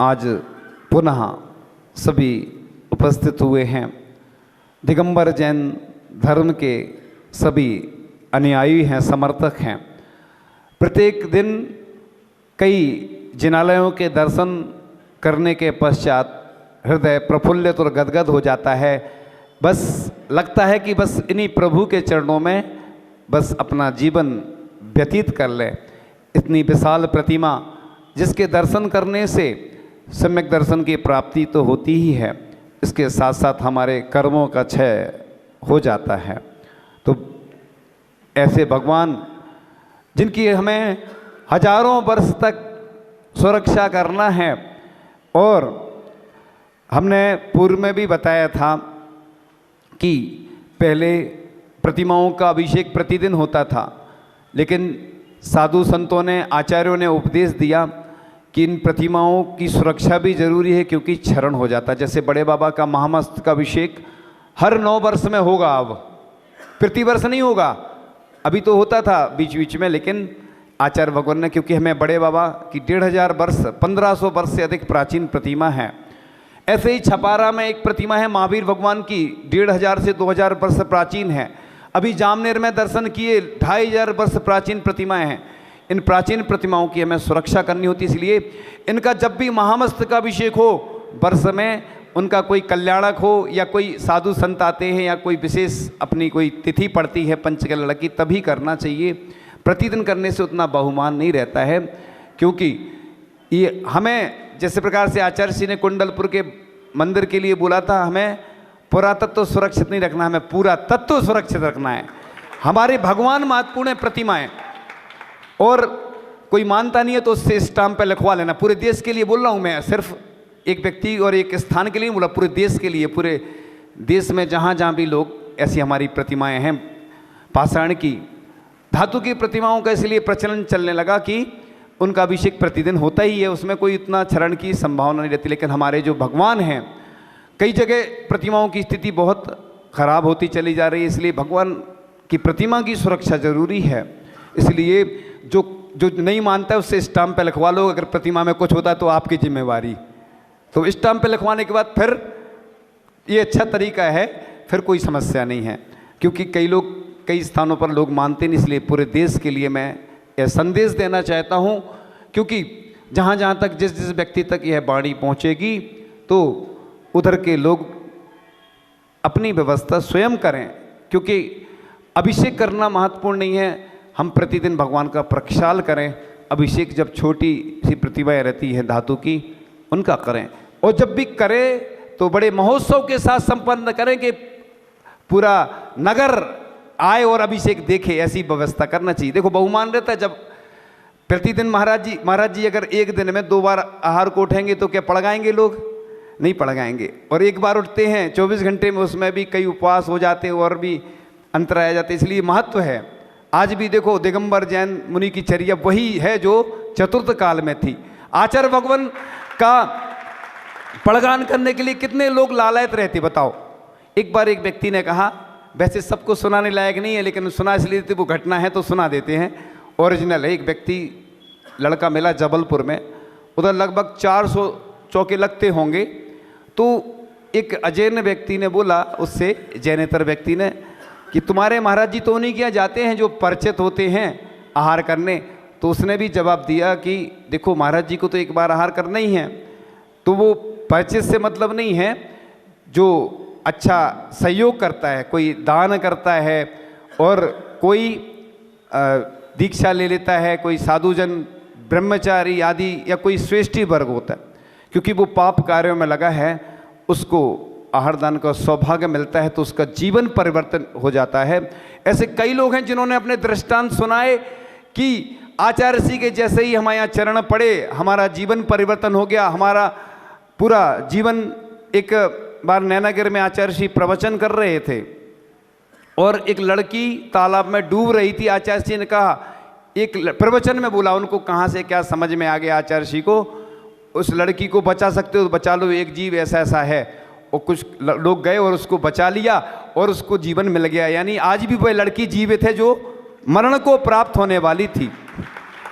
आज पुनः सभी उपस्थित हुए हैं। दिगंबर जैन धर्म के सभी अनुयायी हैं, समर्थक हैं। प्रत्येक दिन कई जिनालयों के दर्शन करने के पश्चात हृदय प्रफुल्लित और गदगद हो जाता है। बस लगता है कि बस इन्हीं प्रभु के चरणों में बस अपना जीवन व्यतीत कर लें। इतनी विशाल प्रतिमा जिसके दर्शन करने से सम्यक दर्शन की प्राप्ति तो होती ही है, इसके साथ साथ हमारे कर्मों का क्षय हो जाता है। तो ऐसे भगवान जिनकी हमें हजारों वर्ष तक सुरक्षा करना है, और हमने पूर्व में भी बताया था कि पहले प्रतिमाओं का अभिषेक प्रतिदिन होता था, लेकिन साधु संतों ने, आचार्यों ने उपदेश दिया कि इन प्रतिमाओं की सुरक्षा भी जरूरी है, क्योंकि क्षरण हो जाता है। जैसे बड़े बाबा का महामस्तक का अभिषेक हर 9 वर्ष में होगा, अब प्रतिवर्ष नहीं होगा। अभी तो होता था बीच बीच में, लेकिन आचार्य भगवान ने, क्योंकि हमें बड़े बाबा की 1500 वर्ष 1500 वर्ष से अधिक प्राचीन प्रतिमा है। ऐसे ही छपारा में एक प्रतिमा है महावीर भगवान की, 1500 से 2000 वर्ष प्राचीन है। अभी जामनेर में दर्शन किए, 2500 वर्ष प्राचीन प्रतिमाएं हैं। इन प्राचीन प्रतिमाओं की हमें सुरक्षा करनी होती, इसलिए इनका जब भी महामस्तक का अभिषेक हो, वर्ष में उनका कोई कल्याणक हो या कोई साधु संत आते हैं या कोई विशेष अपनी कोई तिथि पड़ती है पंचकला की, तभी करना चाहिए। प्रतिदिन करने से उतना बहुमान नहीं रहता है, क्योंकि ये हमें जैसे प्रकार से आचार्य जी ने कुंडलपुर के मंदिर के लिए बोला था, हमें पुरातत्व सुरक्षित नहीं रखना, हमें पूरा तत्व सुरक्षित रखना है। हमारे भगवान महत्वपूर्ण है प्रतिमाएं, और कोई मानता नहीं है तो उससे स्टाम्प पे लिखवा लेना। पूरे देश के लिए बोल रहा हूँ मैं, सिर्फ एक व्यक्ति और एक स्थान के लिए बोला, पूरे देश के लिए। पूरे देश में जहाँ जहाँ भी लोग, ऐसी हमारी प्रतिमाएं हैं। पाषाण की, धातु की प्रतिमाओं का इसलिए प्रचलन चलने लगा कि उनका अभिषेक प्रतिदिन होता ही है, उसमें कोई इतना क्षरण की संभावना नहीं रहती। लेकिन हमारे जो भगवान हैं, कई जगह प्रतिमाओं की स्थिति बहुत खराब होती चली जा रही है, इसलिए भगवान की प्रतिमा की सुरक्षा जरूरी है। इसलिए जो नहीं मानता है उससे स्टाम्प पे लिखवा लो, अगर प्रतिमा में कुछ होता है तो आपकी जिम्मेवारी। तो स्टाम्प पे लिखवाने के बाद फिर ये अच्छा तरीका है, फिर कोई समस्या नहीं है। क्योंकि कई स्थानों पर लोग मानते नहीं, इसलिए पूरे देश के लिए मैं यह संदेश देना चाहता हूँ। क्योंकि जहाँ जहाँ तक जिस व्यक्ति तक यह वाणी पहुँचेगी, तो उधर के लोग अपनी व्यवस्था स्वयं करें। क्योंकि अभिषेक करना महत्वपूर्ण नहीं है, हम प्रतिदिन भगवान का प्रक्षाल करें। अभिषेक जब छोटी सी प्रतिमाएं रहती है धातु की, उनका करें, और जब भी करें तो बड़े महोत्सव के साथ संपन्न करें कि पूरा नगर आए और अभिषेक देखे, ऐसी व्यवस्था करना चाहिए। देखो बहुमान रहता है, जब प्रतिदिन महाराज जी अगर एक दिन में 2 बार आहार को उठेंगे तो क्या पड़गाएंगे? लोग नहीं पड़गाएंगे। और एक बार उठते हैं 24 घंटे में, उसमें भी कई उपवास हो जाते हैं और भी अंतर आ जाते हैं, इसलिए महत्व है। आज भी देखो दिगंबर जैन मुनि की चर्या वही है जो चतुर्थ काल में थी। आचार्य भगवान का पड़गान करने के लिए कितने लोग लालायत रहते, बताओ। एक बार एक व्यक्ति ने कहा, वैसे सबको सुनाने लायक नहीं है, लेकिन सुना इसलिए देते, वो घटना है तो सुना देते हैं, ओरिजिनल है। एक व्यक्ति, लड़का मिला जबलपुर में, उधर लगभग 400 चौके लगते होंगे। तो एक अजैन व्यक्ति ने बोला उससे, जैनेतर व्यक्ति ने, कि तुम्हारे महाराज जी तो उन्हीं के यहाँ जाते हैं जो परिचित होते हैं आहार करने। तो उसने भी जवाब दिया कि देखो महाराज जी को तो एक बार आहार करना ही है, तो वो परिचित से मतलब नहीं है, जो अच्छा सहयोग करता है, कोई दान करता है और कोई दीक्षा ले लेता है, कोई साधुजन ब्रह्मचारी आदि, या कोई श्रेष्ठी वर्ग होता है, क्योंकि वो पाप कार्यों में लगा है, उसको आहार दान का सौभाग्य मिलता है, तो उसका जीवन परिवर्तन हो जाता है। ऐसे कई लोग हैं जिन्होंने अपने दृष्टांत सुनाए कि आचार्य जी के जैसे ही हमारे यहाँ चरण पड़े, हमारा जीवन परिवर्तन हो गया, हमारा पूरा जीवन। एक बार नैनागिर में आचार्य जी प्रवचन कर रहे थे और एक लड़की तालाब में डूब रही थी। आचार्य जी ने कहा, एक प्रवचन में बोला, उनको कहाँ से क्या समझ में आ गया आचार्य जी को, उस लड़की को बचा सकते हो तो बचा लो, एक जीव ऐसा ऐसा है। और कुछ लोग गए और उसको बचा लिया और उसको जीवन मिल गया। यानी आज भी वह लड़की जीवित है जो मरण को प्राप्त होने वाली थी।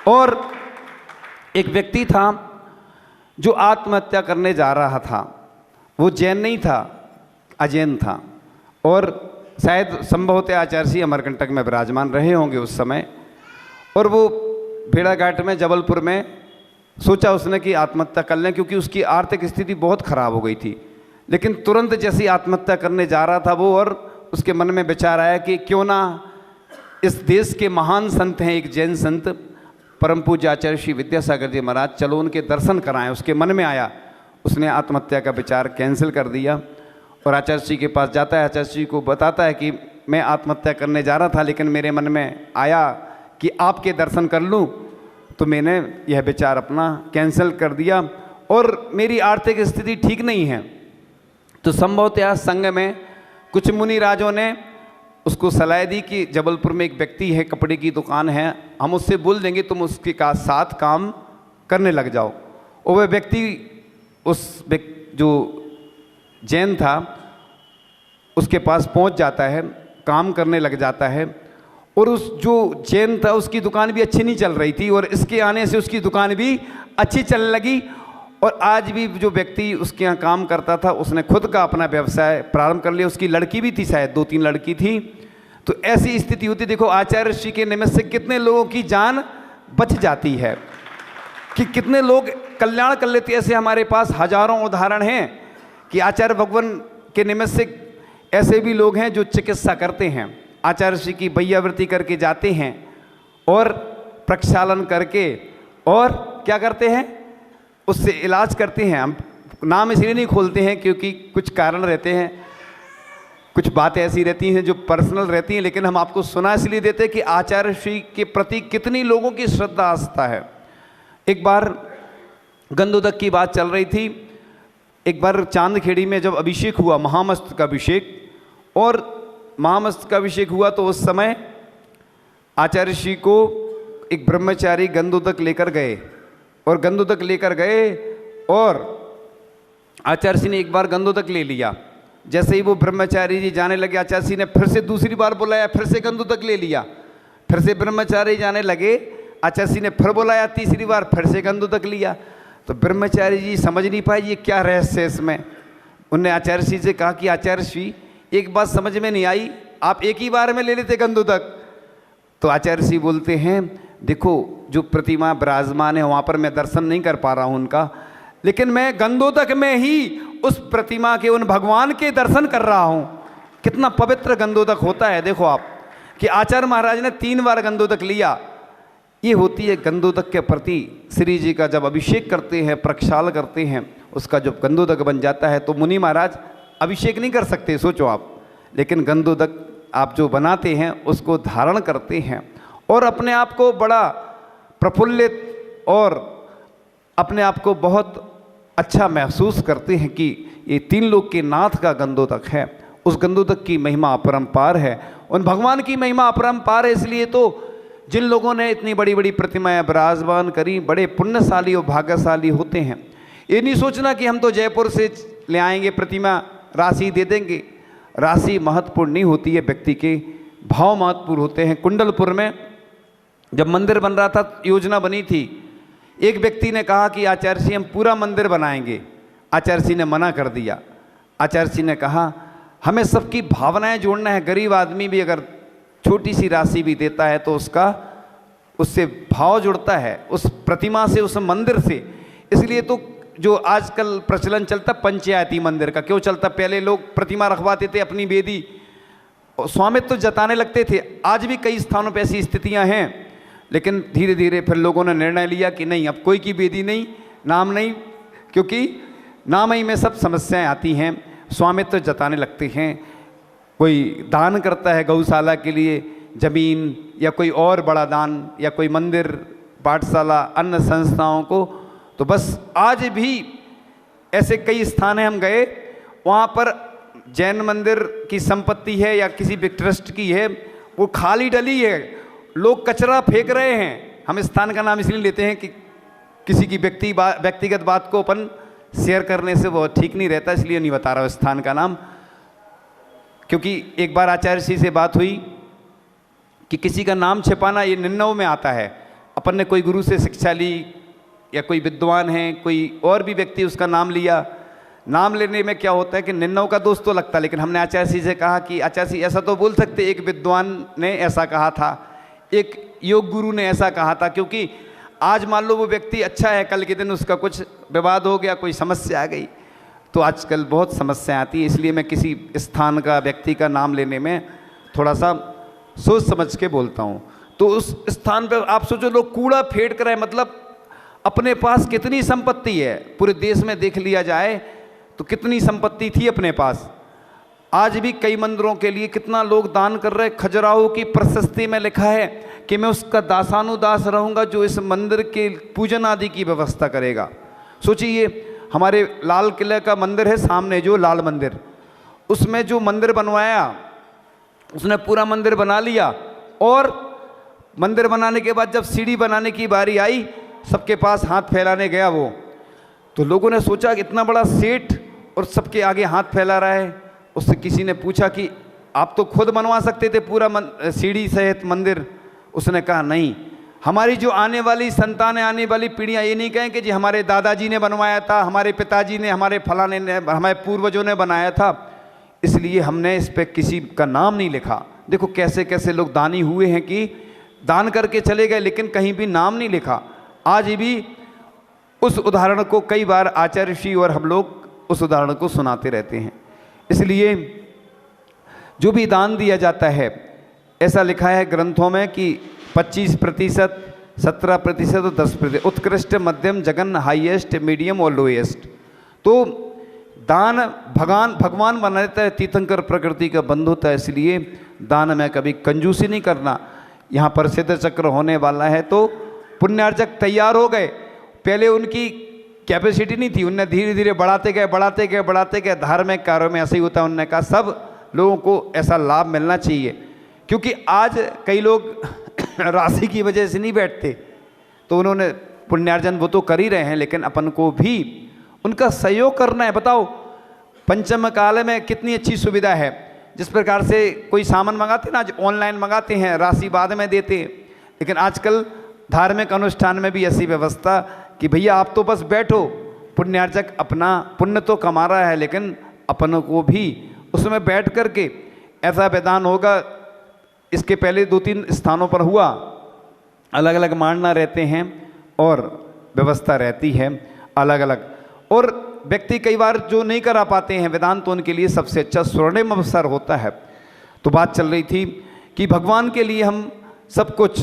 और एक व्यक्ति था जो आत्महत्या करने जा रहा था वो जैन नहीं था, अजैन था। और शायद संभवतः आचार्य श्री अमरकंटक में विराजमान रहे होंगे उस समय। और वो भेड़ाघाट में जबलपुर में सोचा उसने कि आत्महत्या कर लें, क्योंकि उसकी आर्थिक स्थिति बहुत खराब हो गई थी। लेकिन तुरंत जैसी आत्महत्या करने जा रहा था वो, और उसके मन में विचार आया कि क्यों ना इस देश के महान संत हैं, एक जैन संत परम पूज्य आचार्य श्री विद्यासागर जी महाराज, चलो उनके दर्शन कराएं। उसके मन में आया, उसने आत्महत्या का विचार कैंसिल कर दिया और आचार्य जी के पास जाता है। आचार्य जी को बताता है कि मैं आत्महत्या करने जा रहा था, लेकिन मेरे मन में आया कि आपके दर्शन कर लूं, तो मैंने यह विचार अपना कैंसिल कर दिया और मेरी आर्थिक स्थिति ठीक नहीं है। तो संभवतः संघ में कुछ मुनि राजों ने उसको सलाह दी कि जबलपुर में एक व्यक्ति है, कपड़े की दुकान है, हम उससे बोल देंगे तुम उसके साथ काम करने लग जाओ। और वह व्यक्ति उस जो जैन था उसके पास पहुंच जाता है, काम करने लग जाता है। और उस जो जैन था उसकी दुकान भी अच्छी नहीं चल रही थी, और इसके आने से उसकी दुकान भी अच्छी चलने लगी। और आज भी जो व्यक्ति उसके यहाँ काम करता था उसने खुद का अपना व्यवसाय प्रारंभ कर लिया। उसकी लड़की भी थी, शायद 2-3 लड़की थी। तो ऐसी स्थिति होती, देखो आचार्य श्री के निमित्त से कितने लोगों की जान बच जाती है, कि कितने लोग कल्याण कर लेते हैं। ऐसे हमारे पास हजारों उदाहरण हैं कि आचार्य भगवान के निमित्त से ऐसे भी लोग हैं जो चिकित्सा करते हैं, आचार्य श्री की बैयावृत्ति करके जाते हैं और प्रक्षालन करके और क्या करते हैं, उससे इलाज करते हैं। हम नाम इसलिए नहीं खोलते हैं क्योंकि कुछ कारण रहते हैं, कुछ बातें ऐसी रहती हैं जो पर्सनल रहती हैं, लेकिन हम आपको सुना इसलिए देते हैं कि आचार्य श्री के प्रति कितनी लोगों की श्रद्धा आस्था है। एक बार गंधोदक की बात चल रही थी। एक बार चांदखेड़ी में जब अभिषेक हुआ, महामस्तक का अभिषेक, और महामस्तक का अभिषेक हुआ तो उस समय आचार्य श्री को एक ब्रह्मचारी गंधोदक लेकर गए, और गंधोदक लेकर गए और आचार्य श्री ने एक बार गंधोदक ले लिया। जैसे ही वो ब्रह्मचारी जी जाने लगे, आचार्य श्री ने फिर से दूसरी बार बुलाया, फिर से गंधोदक ले लिया। फिर से ब्रह्मचारी जाने लगे, आचार्य श्री ने फिर बुलाया, तीसरी बार फिर से गंधोदक लिया। तो ब्रह्मचारी जी समझ नहीं पाए ये क्या रहस्य है इसमें। उनने आचार्य श्री से कहा कि आचार्य श्री एक बात समझ में नहीं आई, आप एक ही बार में ले लेते गंधोदक। तो आचार्य श्री बोलते हैं, देखो जो प्रतिमा विराजमान है वहाँ पर मैं दर्शन नहीं कर पा रहा हूँ उनका, लेकिन मैं गंधोदक में ही उस प्रतिमा के, उन भगवान के दर्शन कर रहा हूँ। कितना पवित्र गंधोदक होता है, देखो आप कि आचार्य महाराज ने 3 बार गंधोदक लिया। ये होती है गंधोदक के प्रति, श्री जी का जब अभिषेक करते हैं, प्रक्षाल करते हैं, उसका जब गंधोदक बन जाता है तो मुनि महाराज अभिषेक नहीं कर सकते, सोचो आप, लेकिन गंधोदक आप जो बनाते हैं उसको धारण करते हैं और अपने आप को बड़ा प्रफुल्लित और अपने आप को बहुत अच्छा महसूस करते हैं कि ये 3 लोक के नाथ का गंधोदक है। उस गंधोदक की महिमा अपरंपार है, उन भगवान की महिमा अपरंपार है। इसलिए तो जिन लोगों ने इतनी बड़ी बड़ी प्रतिमाएं विराजमान करी, बड़े पुण्यशाली और भाग्यशाली होते हैं। ये नहीं सोचना कि हम तो जयपुर से ले आएंगे प्रतिमा, राशि दे देंगे। राशि महत्वपूर्ण नहीं होती है, व्यक्ति के भाव महत्वपूर्ण होते हैं। कुंडलपुर में जब मंदिर बन रहा था, योजना बनी थी, एक व्यक्ति ने कहा कि आचार्य जी हम पूरा मंदिर बनाएंगे। आचार्य जी ने मना कर दिया। आचार्य जी ने कहा हमें सबकी भावनाएं जोड़ना है, गरीब आदमी भी अगर छोटी सी राशि भी देता है तो उससे भाव जुड़ता है, उस प्रतिमा से, उस मंदिर से। इसलिए तो जो आजकल प्रचलन चलता पंचायती मंदिर का, क्यों चलता, पहले लोग प्रतिमा रखवाते थे अपनी बेदी, स्वामित्व तो जताने लगते थे। आज भी कई स्थानों पर ऐसी स्थितियां हैं, लेकिन धीरे धीरे फिर लोगों ने निर्णय लिया कि नहीं, अब कोई की बेदी नहीं, नाम नहीं, क्योंकि नाम ही में सब समस्याएं आती हैं, स्वामित्व तो जताने लगते हैं। कोई दान करता है गौशाला के लिए जमीन, या कोई और बड़ा दान, या कोई मंदिर, पाठशाला, अन्य संस्थाओं को, तो बस आज भी ऐसे कई स्थान हैं, हम गए वहाँ पर जैन मंदिर की संपत्ति है या किसी भी ट्रस्ट की है, वो खाली डली है, लोग कचरा फेंक रहे हैं। हम स्थान का नाम इसलिए लेते हैं कि किसी की व्यक्तिगत बात को अपन शेयर करने से वो ठीक नहीं रहता, इसलिए नहीं बता रहा हूँ स्थान का नाम। क्योंकि एक बार आचार्य श्री से बात हुई कि किसी का नाम छिपाना ये 99 में आता है। अपन ने कोई गुरु से शिक्षा ली या कोई विद्वान है, कोई और भी व्यक्ति उसका नाम लिया, नाम लेने में क्या होता है कि निन्नों का दोष तो लगता है, लेकिन हमने आचार्य जी से कहा कि आचार्य जी ऐसा तो बोल सकते, एक विद्वान ने ऐसा कहा था, एक योग गुरु ने ऐसा कहा था, क्योंकि आज मान लो वो व्यक्ति अच्छा है, कल के दिन उसका कुछ विवाद हो गया, कोई समस्या आ गई, तो आजकल बहुत समस्या आती है। इसलिए मैं किसी स्थान का, व्यक्ति का नाम लेने में थोड़ा सा सोच समझ के बोलता हूँ। तो उस स्थान पर आप सोचो, लोग कूड़ा फेंक कर रहे हैं, मतलब अपने पास कितनी संपत्ति है, पूरे देश में देख लिया जाए तो कितनी संपत्ति थी अपने पास। आज भी कई मंदिरों के लिए कितना लोग दान कर रहे हैं। खजुराहो की प्रशस्ति में लिखा है कि मैं उसका दासानुदास रहूँगा जो इस मंदिर के पूजन आदि की व्यवस्था करेगा। सोचिए, हमारे लाल किले का मंदिर है सामने, जो लाल मंदिर, उसमें जो मंदिर बनवाया उसने पूरा मंदिर बना लिया, और मंदिर बनाने के बाद जब सीढ़ी बनाने की बारी आई, सबके पास हाथ फैलाने गया वो, तो लोगों ने सोचा कि इतना बड़ा सेठ और सबके आगे हाथ फैला रहा है। उससे किसी ने पूछा कि आप तो खुद बनवा सकते थे पूरा सीढ़ी सहित मंदिर। उसने कहा नहीं, हमारी जो आने वाली संतान है, आने वाली पीढ़ियाँ ये नहीं कहें कि जी हमारे दादाजी ने बनवाया था, हमारे पिताजी ने, हमारे फलाने ने, हमारे पूर्वजों ने बनाया था, इसलिए हमने इस पर किसी का नाम नहीं लिखा। देखो कैसे कैसे लोग दानी हुए हैं कि दान करके चले गए, लेकिन कहीं भी नाम नहीं लिखा। आज भी उस उदाहरण को कई बार आचार्य श्री और हम लोग उस उदाहरण को सुनाते रहते हैं। इसलिए जो भी दान दिया जाता है, ऐसा लिखा है ग्रंथों में कि 25%, 17% और 10%, उत्कृष्ट, मध्यम, जघन, हाईएस्ट, मीडियम और लोएस्ट। तो दान भगवान बनाता है, तीर्थंकर प्रकृति का बंधु होता है, इसलिए दान में कभी कंजूसी नहीं करना। यहाँ पर सिद्ध चक्र होने वाला है, तो पुण्यार्जक तैयार हो गए। पहले उनकी कैपेसिटी नहीं थी, उनने धीरे धीरे बढ़ाते गए। धार्मिक कार्यों में ऐसा ही होता है। उन्होंने कहा सब लोगों को ऐसा लाभ मिलना चाहिए, क्योंकि आज कई लोग राशि की वजह से नहीं बैठते, तो उन्होंने पुण्यार्जन वो तो कर ही रहे हैं, लेकिन अपन को भी उनका सहयोग करना है। बताओ, पंचम काल में कितनी अच्छी सुविधा है। जिस प्रकार से कोई सामान मंगाते हैं ना, आज ऑनलाइन मंगाते हैं, राशि बाद में देते हैं, लेकिन आजकल धार्मिक अनुष्ठान में भी ऐसी व्यवस्था कि भैया आप तो बस बैठो, पुण्यार्जक अपना पुण्य तो कमा रहा है, लेकिन अपनों को भी उसमें बैठ करके ऐसा विधान होगा। इसके पहले 2-3 स्थानों पर हुआ, अलग अलग मानना रहते हैं और व्यवस्था रहती है अलग अलग। और व्यक्ति कई बार जो नहीं करा पाते हैं विधान, तो उनके लिए सबसे अच्छा स्वर्णिम अवसर होता है। तो बात चल रही थी कि भगवान के लिए हम सब कुछ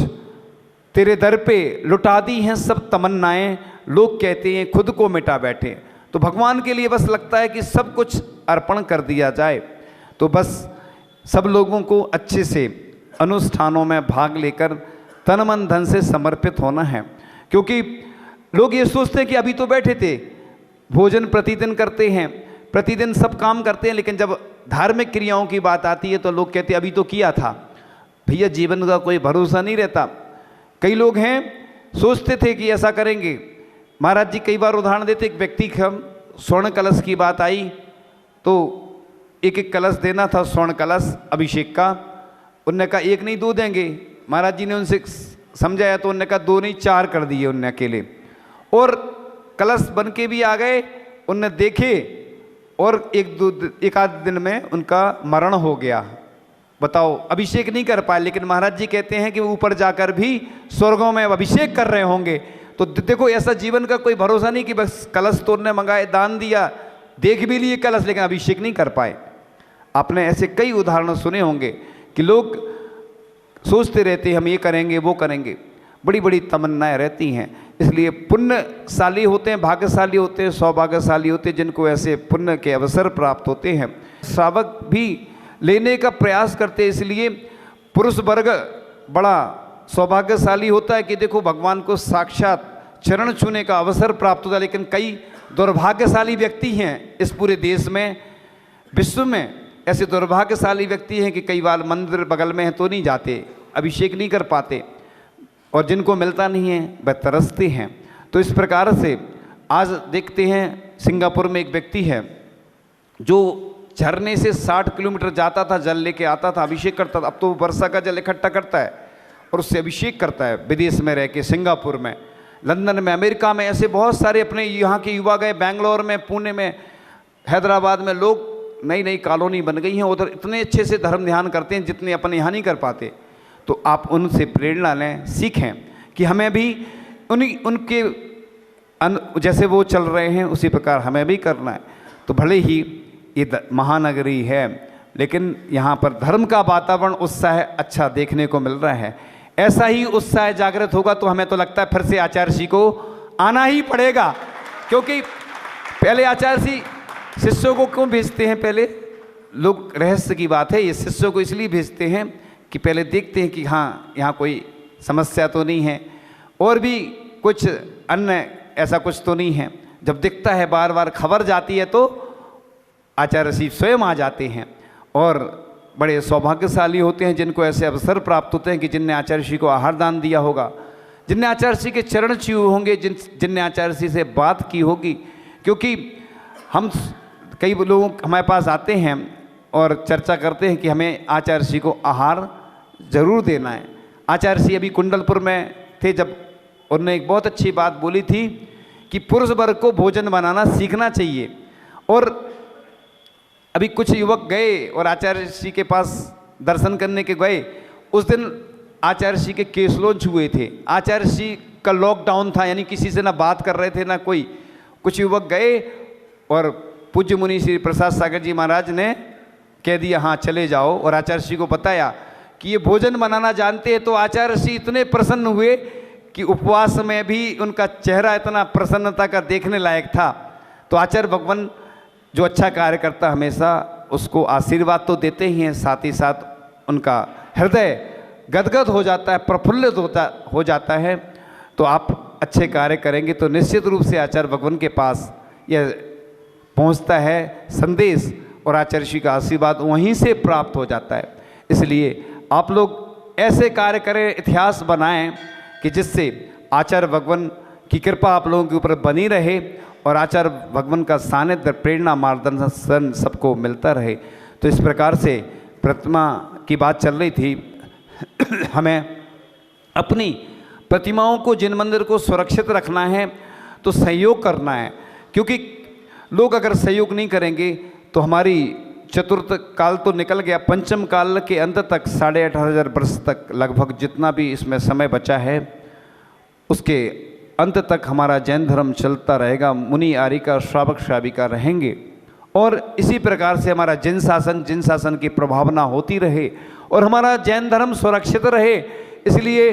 तेरे दर पे लुटा दी हैं सब तमन्नाएं, लोग कहते हैं खुद को मिटा बैठे। तो भगवान के लिए बस लगता है कि सब कुछ अर्पण कर दिया जाए। तो बस सब लोगों को अच्छे से अनुष्ठानों में भाग लेकर तन मन धन से समर्पित होना है, क्योंकि लोग ये सोचते हैं कि अभी तो बैठे थे, भोजन प्रतिदिन करते हैं, प्रतिदिन सब काम करते हैं, लेकिन जब धार्मिक क्रियाओं की बात आती है तो लोग कहते हैं अभी तो किया था। भैया जीवन का कोई भरोसा नहीं रहता। कई लोग हैं सोचते थे कि ऐसा करेंगे। महाराज जी कई बार उदाहरण देते, एक व्यक्ति का स्वर्ण कलश की बात आई तो एक कलश देना था, स्वर्ण कलश अभिषेक का। उनने कहा 1 नहीं 2 देंगे। महाराज जी ने उनसे समझाया तो उनने कहा 2 नहीं 4 कर दिए उनने अकेले, और कलश बन के भी आ गए। उनने देखे और एक आध दिन में उनका मरण हो गया। बताओ, अभिषेक नहीं कर पाए, लेकिन महाराज जी कहते हैं कि ऊपर जाकर भी स्वर्गों में अभिषेक कर रहे होंगे। तो देखो, ऐसा जीवन का कोई भरोसा नहीं कि बस कलश तोड़ने मंगाए, दान दिया, देख भी लिए कलश, लेकिन अभिषेक नहीं कर पाए। आपने ऐसे कई उदाहरण सुने होंगे कि लोग सोचते रहते हम ये करेंगे वो करेंगे, बड़ी बड़ी तमन्नाएं रहती हैं। इसलिए पुण्यशाली होते हैं, भाग्यशाली होते हैं, सौभाग्यशाली होते हैं जिनको ऐसे पुण्य के अवसर प्राप्त होते हैं। श्रावक भी लेने का प्रयास करते हैं। इसलिए पुरुष वर्ग बड़ा सौभाग्यशाली होता है कि देखो भगवान को साक्षात चरण छूने का अवसर प्राप्त होता है। लेकिन कई दुर्भाग्यशाली व्यक्ति हैं इस पूरे देश में, विश्व में ऐसे दुर्भाग्यशाली व्यक्ति हैं कि कई बार मंदिर बगल में है तो नहीं जाते, अभिषेक नहीं कर पाते, और जिनको मिलता नहीं है वह तरसते हैं। तो इस प्रकार से आज देखते हैं सिंगापुर में एक व्यक्ति है जो झरने से 60 किलोमीटर जाता था, जल लेके आता था, अभिषेक करता था। अब तो वो वर्षा का जल इकट्ठा करता है और उससे अभिषेक करता है विदेश में रह के, सिंगापुर में। लंदन में, अमेरिका में, ऐसे बहुत सारे अपने यहाँ के युवा गए, बेंगलोर में, पुणे में, हैदराबाद में, लोग नई नई कॉलोनी बन गई हैं, उधर इतने अच्छे से धर्म ध्यान करते हैं जितने अपने यहाँ नहीं कर पाते। तो आप उनसे प्रेरणा लें, सीखें कि हमें भी उनके जैसे वो चल रहे हैं उसी प्रकार हमें भी करना है। तो भले ही ये महानगरी है, लेकिन यहाँ पर धर्म का वातावरण, उत्साह अच्छा देखने को मिल रहा है। ऐसा ही उत्साह जागृत होगा तो हमें तो लगता है फिर से आचार्य श्री को आना ही पड़ेगा, क्योंकि पहले आचार्य श्री शिष्यों को क्यों भेजते हैं? पहले लोग, रहस्य की बात है, ये शिष्यों को इसलिए भेजते हैं कि पहले देखते हैं कि हाँ यहाँ कोई समस्या तो नहीं है और भी कुछ अन्य ऐसा कुछ तो नहीं है। जब दिखता है, बार बार खबर जाती है, तो आचार्य श्री स्वयं आ जाते हैं। और बड़े सौभाग्यशाली होते हैं जिनको ऐसे अवसर प्राप्त होते हैं कि जिनने आचार्य श्री को आहार दान दिया होगा, जिनने आचार्य श्री के चरण छुए होंगे, जिनने आचार्य श्री से बात की होगी। क्योंकि हम कई लोग हमारे पास आते हैं और चर्चा करते हैं कि हमें आचार्य श्री को आहार जरूर देना है। आचार्य श्री अभी कुंडलपुर में थे, जब उन्होंने एक बहुत अच्छी बात बोली थी कि पुरुष वर्ग को भोजन बनाना सीखना चाहिए। और अभी कुछ युवक गए और आचार्य श्री के पास दर्शन करने के गए, उस दिन आचार्य श्री के केस लॉन्च हुए थे। आचार्य श्री का लॉकडाउन था, यानी किसी से ना बात कर रहे थे ना कोई। कुछ युवक गए और पूज्य मुनि श्री प्रसाद सागर जी महाराज ने कह दिया हाँ चले जाओ, और आचार्य श्री को बताया कि ये भोजन बनाना जानते हैं। तो आचार्य श्री इतने प्रसन्न हुए कि उपवास में भी उनका चेहरा इतना प्रसन्नता का देखने लायक था। तो आचार्य भगवान जो अच्छा कार्य करता हमेशा उसको आशीर्वाद तो देते ही हैं, साथ ही साथ उनका हृदय गदगद हो जाता है, प्रफुल्लित हो जाता है। तो आप अच्छे कार्य करेंगे तो निश्चित रूप से आचार्य भगवान के पास यह पहुंचता है संदेश, और आचार्य श्री का आशीर्वाद वहीं से प्राप्त हो जाता है। इसलिए आप लोग ऐसे कार्य करें, इतिहास बनाएं कि जिससे आचार्य भगवान की कृपा आप लोगों के ऊपर बनी रहे और आचार्य भगवान का सानिध्य, प्रेरणा, मार्गदर्शन सबको मिलता रहे। तो इस प्रकार से प्रतिमा की बात चल रही थी। हमें अपनी प्रतिमाओं को, जिन मंदिर को सुरक्षित रखना है तो सहयोग करना है, क्योंकि लोग अगर सहयोग नहीं करेंगे तो हमारी चतुर्थ काल तो निकल गया, पंचम काल के अंत तक 18,500 वर्ष तक लगभग जितना भी इसमें समय बचा है, उसके अंत तक हमारा जैन धर्म चलता रहेगा। मुनि आर्यिका, श्रावक श्राविका रहेंगे और इसी प्रकार से हमारा जिन शासन की प्रभावना होती रहे और हमारा जैन धर्म सुरक्षित रहे। इसलिए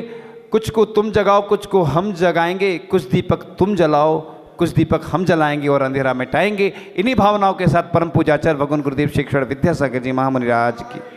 कुछ को तुम जगाओ, कुछ को हम जगाएंगे, कुछ दीपक तुम जलाओ, कुछ दीपक हम जलाएंगे और अंधेरा मिटाएंगे। इन्हीं भावनाओं के साथ परम पूज्य आचार्य भगवान गुरुदेव श्री क्षण विद्यासागर जी महामुनि राज की